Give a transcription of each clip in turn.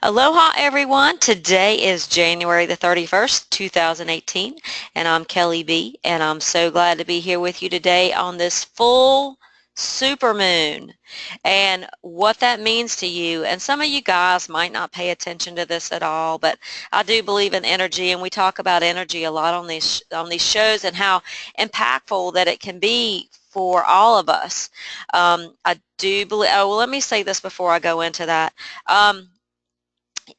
Aloha everyone. Today is January the 31st, 2018, and I'm Kelly B, and I'm so glad to be here with you today on this full supermoon and what that means to you. And some of you guys might not pay attention to this at all, but I do believe in energy, and we talk about energy a lot on these shows and how impactful that it can be for all of us. I do believe, oh, well, let me say this before I go into that.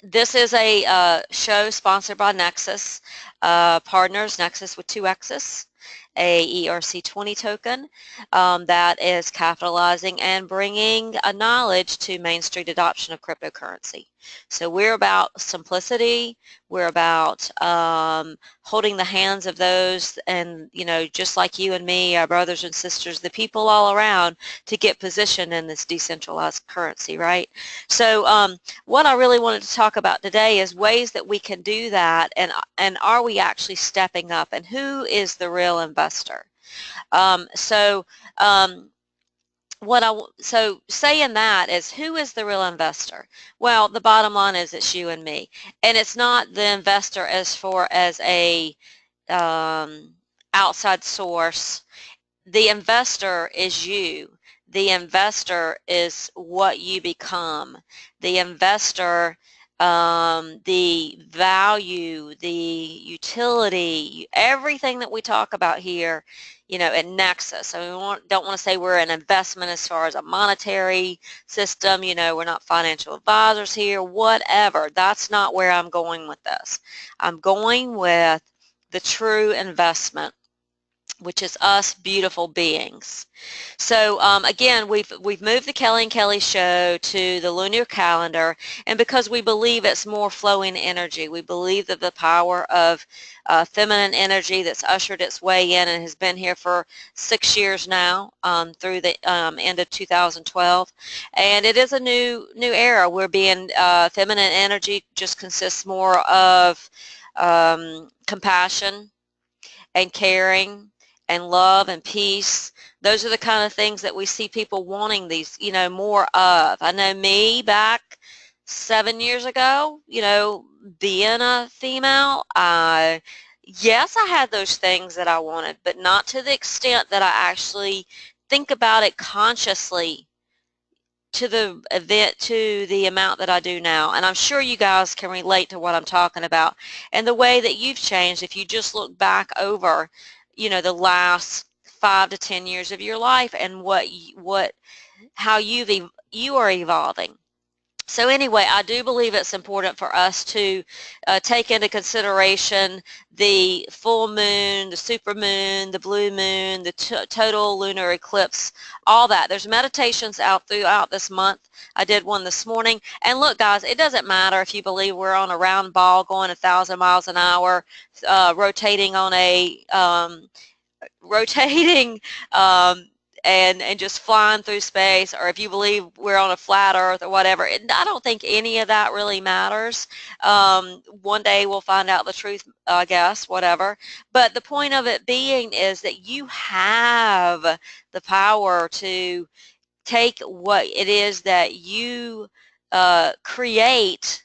This is a show sponsored by Nexus Partners, Nexus with two X's, a ERC20 token that is capitalizing and bringing a knowledge to Main Street adoption of cryptocurrency. So we're about simplicity. We're about holding the hands of those, and just like you and me, our brothers and sisters, the people all around, to get positioned in this decentralized currency, right? So what I really wanted to talk about today is ways that we can do that, and are we actually stepping up, and who is the real investor? Um, so um, so saying that is, who is the real investor? Well, the bottom line is it's you and me, and it's not the investor as a outside source. The investor is you. The investor is what you become. The investor, the value, the utility, everything that we talk about here, at Nexus. So don't want to say we're an investment as far as a monetary system. We're not financial advisors here, whatever. That's not where I'm going with this. I'm going with the true investment, which is us beautiful beings. So again, we've moved the Kelly and Kelly show to the lunar calendar, and because we believe it's more flowing energy, we believe that the power of feminine energy that's ushered its way in and has been here for 6 years now, through the end of 2012, and it is a new era. We're being feminine energy just consists more of compassion and caring and love and peace. Those are the kind of things that we see people wanting these, more of. I know me back 7 years ago, being a female, yes, I had those things that I wanted, but not to the extent that I actually think about it consciously to the amount that I do now. And I'm sure you guys can relate to what I'm talking about and the way that you've changed if you just look back over, the last 5 to 10 years of your life, and how you are evolving. So anyway, I do believe it's important for us to take into consideration the full moon, the supermoon, the blue moon, the total lunar eclipse, all that. There's meditations out throughout this month. I did one this morning. And look, guys, it doesn't matter if you believe we're on a round ball going 1,000 miles an hour, rotating on a rotating and just flying through space, or if you believe we're on a flat earth or whatever. I don't think any of that really matters. One day we'll find out the truth, I guess, whatever. But the point of it being is that you have the power to take what it is that you create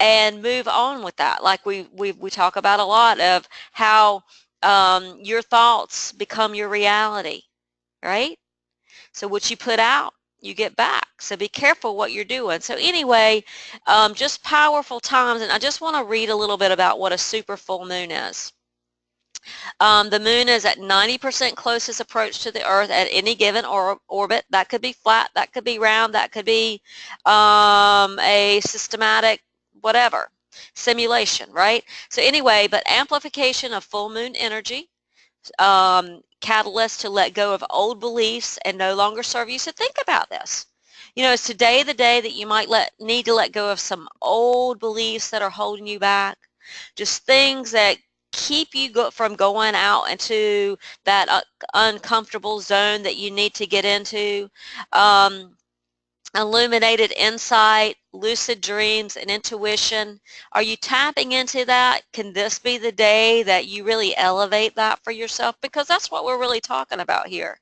and move on with that. Like we talk about a lot of how your thoughts become your reality, right? So what you put out, you get back. So be careful what you're doing. So anyway, just powerful times, and I just want to read a little bit about what a super full moon is. The moon is at 90% closest approach to the Earth at any given orbit. That could be flat, that could be round, that could be a systematic whatever, simulation, right? So anyway, but amplification of full moon energy, catalyst to let go of old beliefs and no longer serve you. So think about this. Is today the day that you might need to let go of some old beliefs that are holding you back? Just things that keep you from going out into that uncomfortable zone that you need to get into. Illuminated insight, lucid dreams, and intuition. Are you tapping into that? Can this be the day that you really elevate that for yourself? Because that's what we're really talking about here.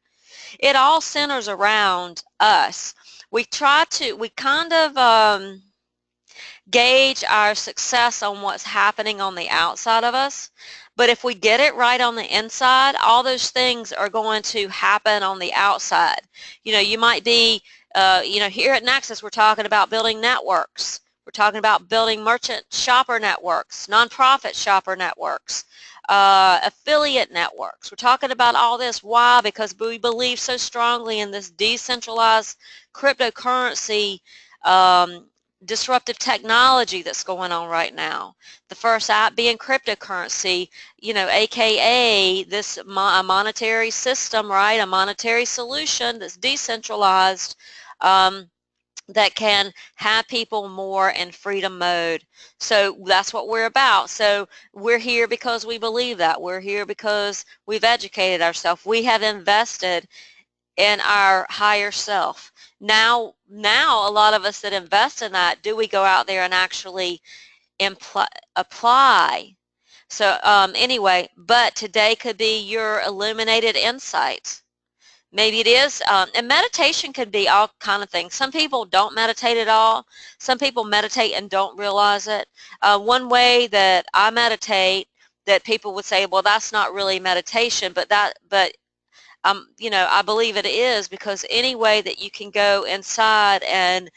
It all centers around us. We kind of gauge our success on what's happening on the outside of us. But if we get it right on the inside, all those things are going to happen on the outside. You know, you might be, you know, here at Nexus, we're talking about building networks. We're talking about building merchant shopper networks, nonprofit shopper networks, affiliate networks. We're talking about all this. Why? Because we believe so strongly in this decentralized cryptocurrency disruptive technology that's going on right now. The first app being cryptocurrency, you know, aka this monetary system, right? A monetary solution that's decentralized, that can have people more in freedom mode. So that's what we're about. So we're here because we believe that. We're here because we've educated ourselves. We have invested in our higher self. Now a lot of us that invest in that, do we go out there and actually apply? So anyway, but today could be your illuminated insights. Maybe it is, and meditation could be all kind of things. Some people don't meditate at all. Some people meditate and don't realize it. One way that I meditate that people would say, well, that's not really meditation, but you know, I believe it is, because any way that you can go inside and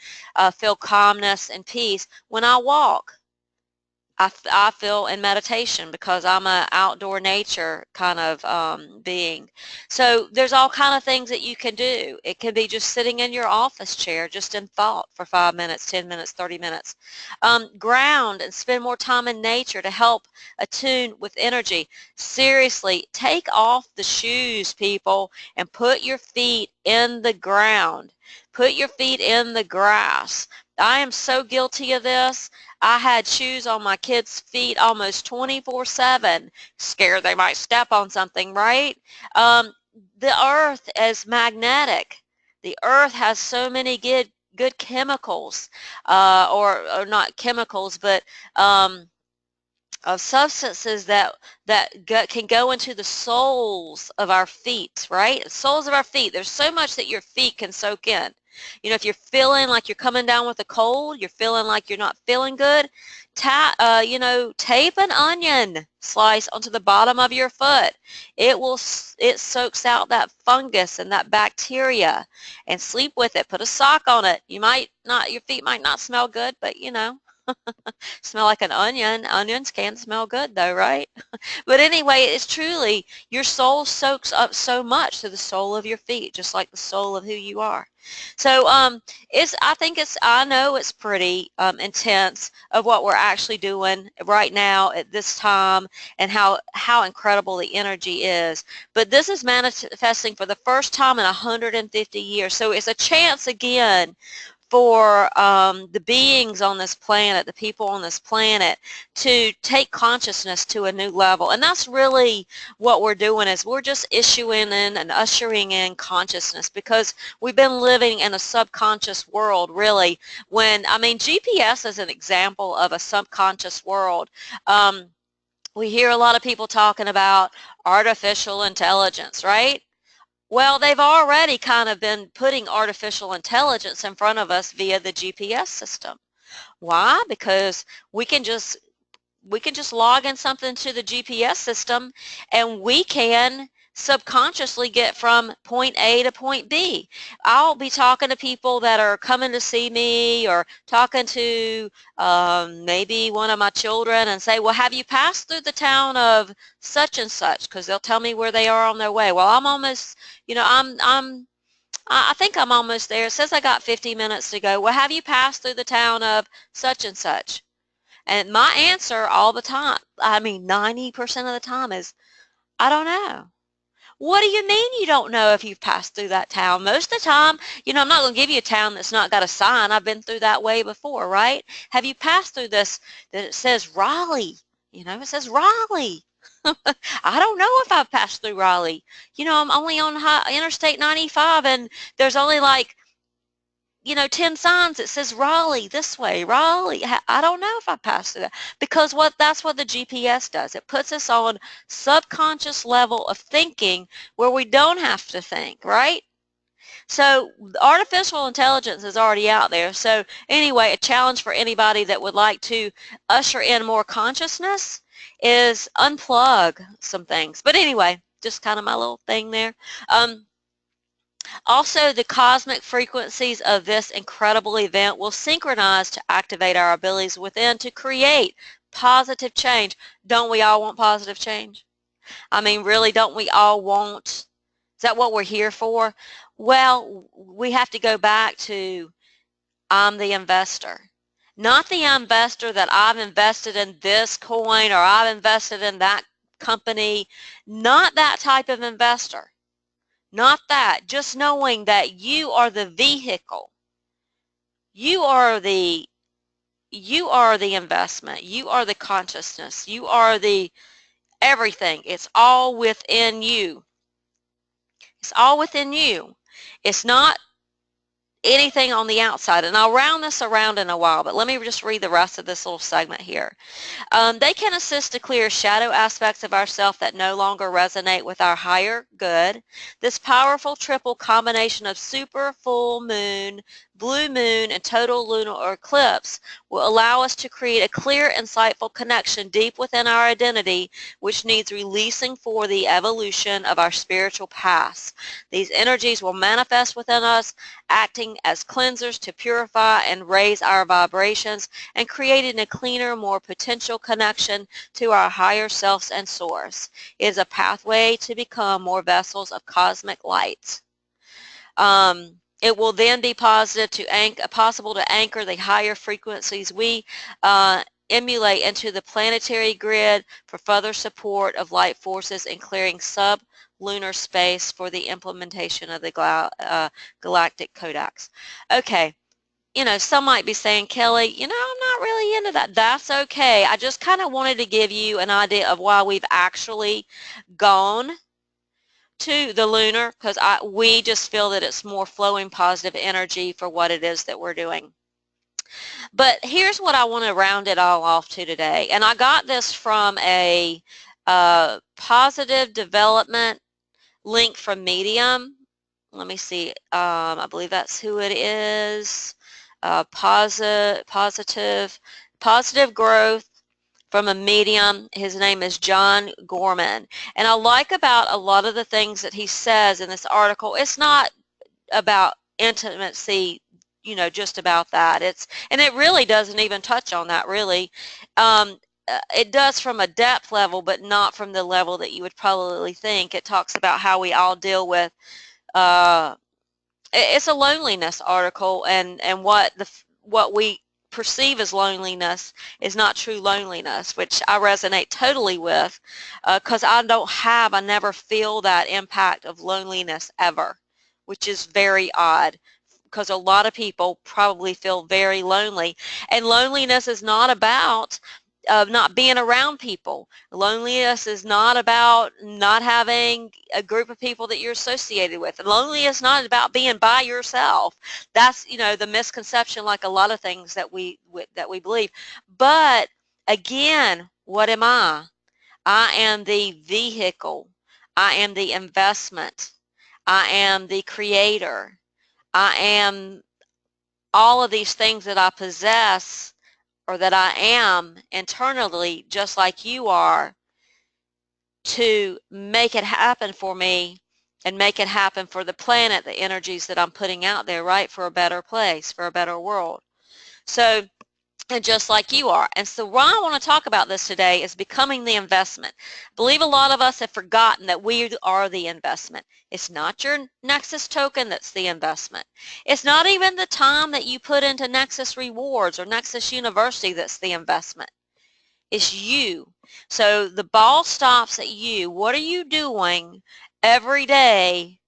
feel calmness and peace. When I walk, I feel in meditation because I'm an outdoor nature kind of being. So there's all kind of things that you can do. It can be just sitting in your office chair just in thought for 5 minutes, 10 minutes, 30 minutes. Ground and spend more time in nature to help attune with energy. Seriously, take off the shoes, people, and put your feet in the ground. Put your feet in the grass. I am so guilty of this. I had shoes on my kids' feet almost 24/7, scared they might step on something, right? The earth is magnetic. The earth has so many good chemicals, or not chemicals, but of substances that can go into the soles of our feet, right? The soles of our feet. There's so much that your feet can soak in. You know, if you're feeling like you're coming down with a cold, you're feeling like you're not feeling good, you know, tape an onion slice onto the bottom of your foot. It soaks out that fungus and that bacteria, and sleep with it. Put a sock on it. You might not, your feet might not smell good, but you know, smell like an onion. Onions can smell good though, right? But anyway, it's truly, your soul soaks up so much to the sole of your feet, just like the soul of who you are. So I know it's pretty intense of what we're actually doing right now at this time, and how incredible the energy is. But this is manifesting for the first time in 150 years. So it's a chance again for the beings on this planet, the people on this planet, to take consciousness to a new level. And that's really what we're doing, is we're just issuing in and ushering in consciousness, because we've been living in a subconscious world, really. I mean, GPS is an example of a subconscious world. We hear a lot of people talking about artificial intelligence, right? Well, they've already kind of been putting artificial intelligence in front of us via the GPS system. Why? Because we can just log in something to the GPS system, and we can subconsciously get from point A to point B. I'll be talking to people that are coming to see me, or talking to maybe one of my children, and say, well, have you passed through the town of such and such? Because they'll tell me where they are on their way. Well, I'm almost, you know, I think I'm almost there. It says I got 50 minutes to go. Well, have you passed through the town of such and such? And my answer all the time, I mean 90% of the time, is, I don't know. What do you mean you don't know if you've passed through that town? Most of the time, you know, I'm not going to give you a town that's not got a sign. I've been through that way before, right? Have you passed through this that it says Raleigh? You know, it says Raleigh. I don't know if I've passed through Raleigh. You know, I'm only on Interstate 95, and there's only like, you know, 10 signs that says Raleigh this way, Raleigh. I don't know if I passed through that, because that's what the GPS does. It puts us on subconscious level of thinking where we don't have to think, right? So artificial intelligence is already out there. So anyway, a challenge for anybody that would like to usher in more consciousness is unplug some things. But anyway, just kind of my little thing there. Also, the cosmic frequencies of this incredible event will synchronize to activate our abilities within to create positive change. Don't we all want positive change? I mean, really, don't we all want, is that what we're here for? Well, we have to go back to I'm the investor. Not the investor that I've invested in this coin or I've invested in that company. Not that type of investor. Not that. Just knowing that you are the vehicle. You are the investment. You are the consciousness. You are the everything. It's all within you. It's all within you. It's not anything on the outside. And I'll round this around in a while, but let me just read the rest of this little segment here. They can assist to clear shadow aspects of ourself that no longer resonate with our higher good. This powerful triple combination of super, full moon, blue moon, and total lunar eclipse will allow us to create a clear, insightful connection deep within our identity, which needs releasing for the evolution of our spiritual past. These energies will manifest within us, acting as cleansers to purify and raise our vibrations and creating a cleaner, more potential connection to our higher selves and source. It is a pathway to become more vessels of cosmic light. It will then be possible to anchor the higher frequencies we emulate into the planetary grid for further support of light forces in clearing sub-lunar space for the implementation of the galactic codex. Okay. You know, some might be saying, Kelly, you know, I'm not really into that. That's okay. I just kind of wanted to give you an idea of why we've actually gone to the lunar, because we just feel that it's more flowing positive energy for what it is that we're doing. But here's what I want to round it all off to today. And I got this from a positive development link from Medium. Let me see. I believe that's who it is. Positive growth from a medium. His name is John Gorman. And I like about a lot of the things that he says in this article, it's not about intimacy, you know, just about that. And it really doesn't even touch on that, really. It does from a depth level, but not from the level that you would probably think. It talks about how we all deal with it's a loneliness article, and what we perceive as loneliness is not true loneliness, which I resonate totally with, because I never feel that impact of loneliness ever, which is very odd, because a lot of people probably feel very lonely, and loneliness is not about not being around people. Loneliness is not about not having a group of people that you're associated with. Loneliness is not about being by yourself. That's, you know, the misconception, like a lot of things that we believe. But again, what am I? I am the vehicle. I am the investment. I am the creator. I am all of these things that I possess, or that I am internally, just like you are, to make it happen for me and make it happen for the planet, the energies that I'm putting out there, right, for a better place, for a better world. So, and just like you are. And so why I want to talk about this today is becoming the investment. I believe a lot of us have forgotten that we are the investment. It's not your Nexus token that's the investment. It's not even the time that you put into Nexus Rewards or Nexus University that's the investment. It's you. So the ball stops at you. What are you doing every day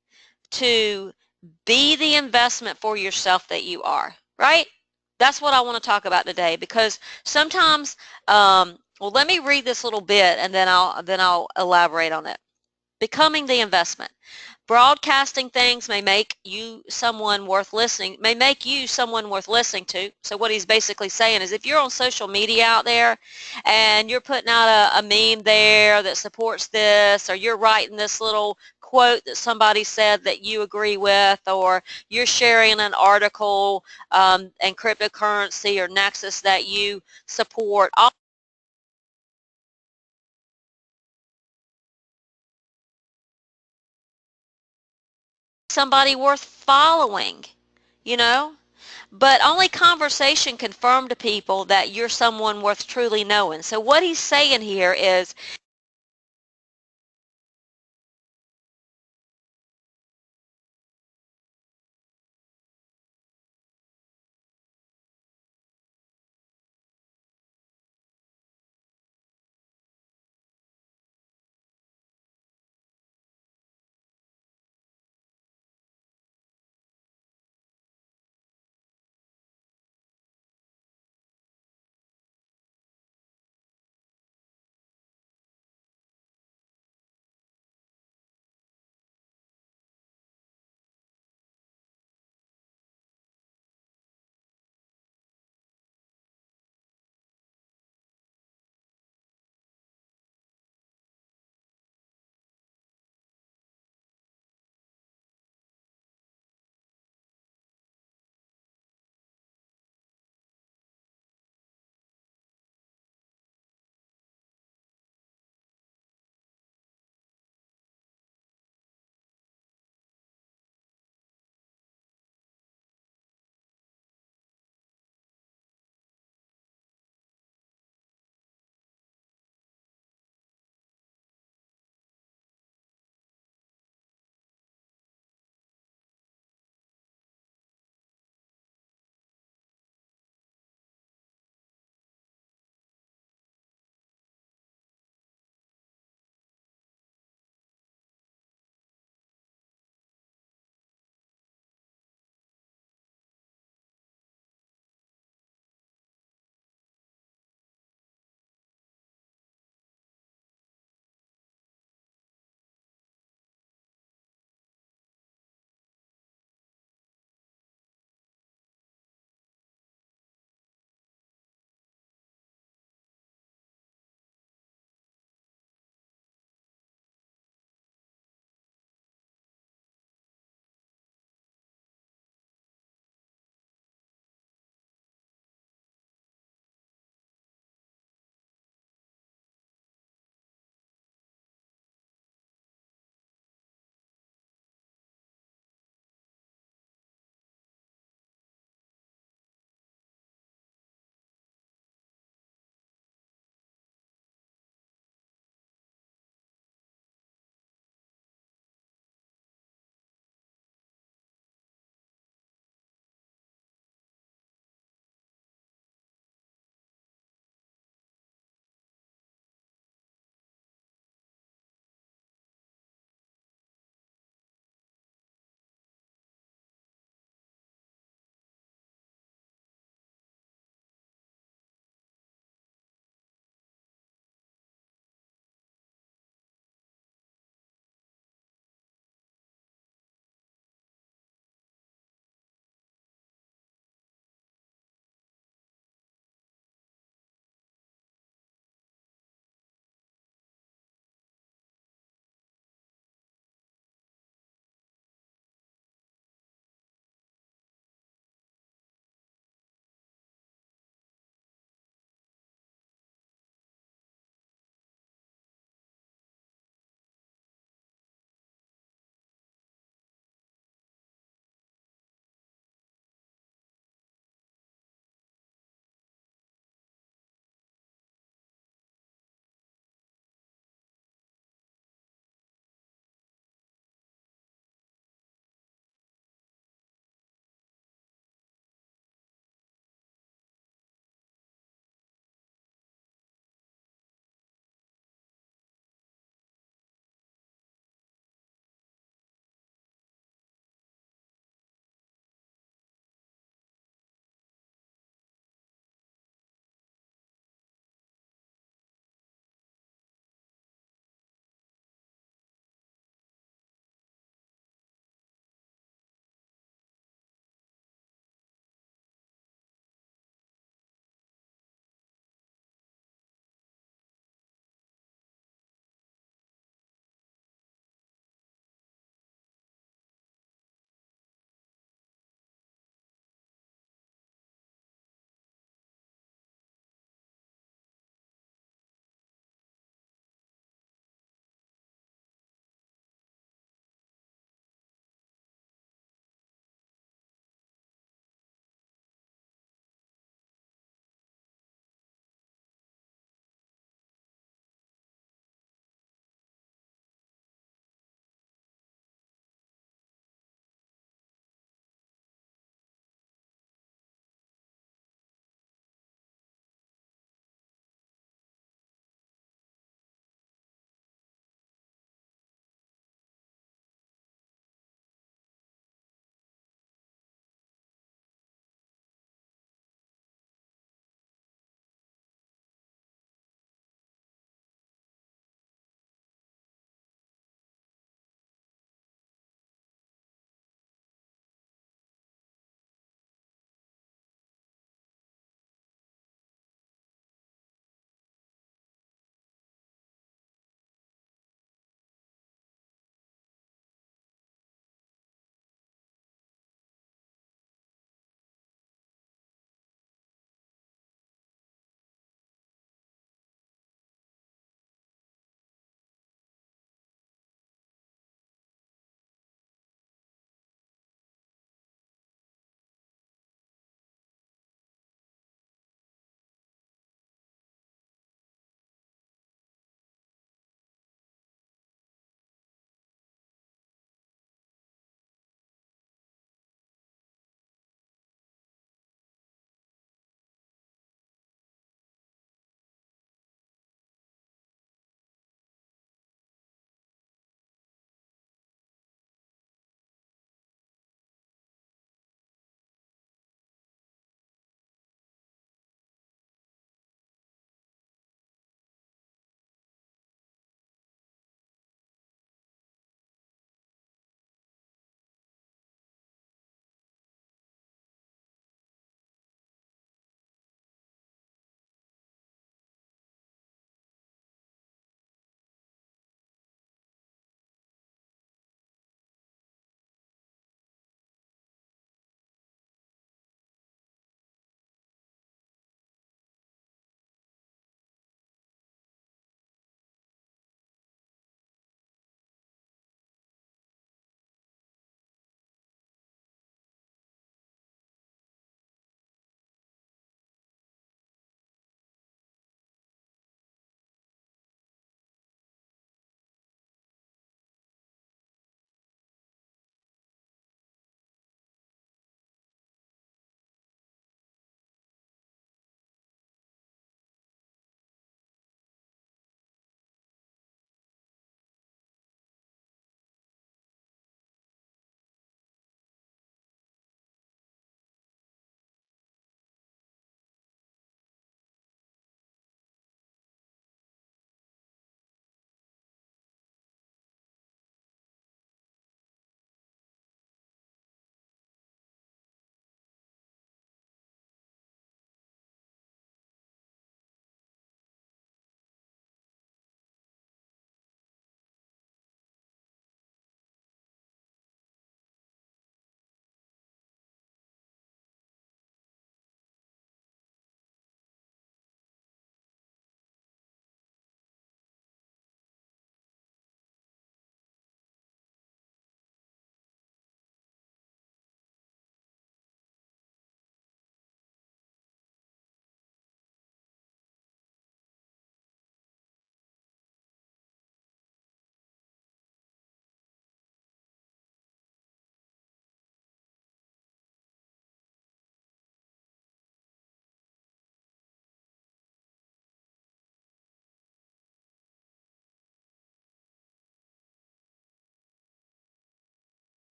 to be the investment for yourself that you are, right? That's what I want to talk about today, because sometimes, well, let me read this little bit and then I'll elaborate on it. Becoming the investment. Broadcasting things may make you someone worth listening, to. So what he's basically saying is, if you're on social media out there and you're putting out a meme there that supports this, or you're writing this little quote that somebody said that you agree with, or you're sharing an article and cryptocurrency or Nexus that you support. All somebody worth following, you know? But only conversation confirmed to people that you're someone worth truly knowing. So what he's saying here is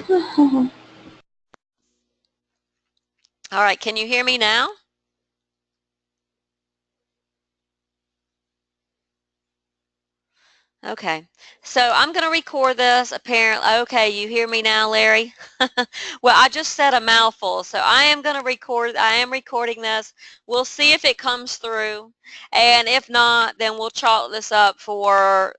All right, can you hear me now? Okay, so I'm going to record this. Apparently, okay, you hear me now, Larry? Well, I just said a mouthful, so I am going to record. I am recording this. We'll see if it comes through, and if not, then we'll chalk this up for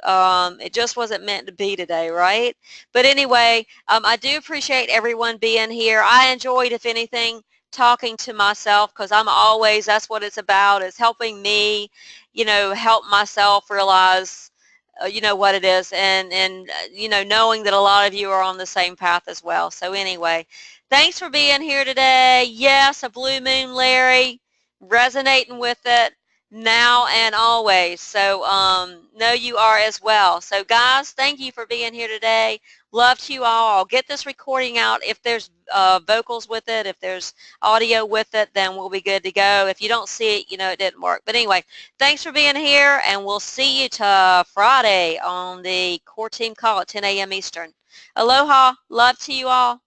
it just wasn't meant to be today, right? But anyway, I do appreciate everyone being here. I enjoyed, if anything, talking to myself because I'm always, that's what it's about, is helping me, help myself realize what it is, and knowing that a lot of you are on the same path as well. So anyway, thanks for being here today. Yes, a blue moon, Larry, resonating with it now and always. So know you are as well. So guys, thank you for being here today. Love to you all. I'll get this recording out. If there's vocals with it, if there's audio with it, then we'll be good to go. If you don't see it, it didn't work. But anyway, thanks for being here, and we'll see you Friday on the core team call at 10 a.m. Eastern. Aloha. Love to you all.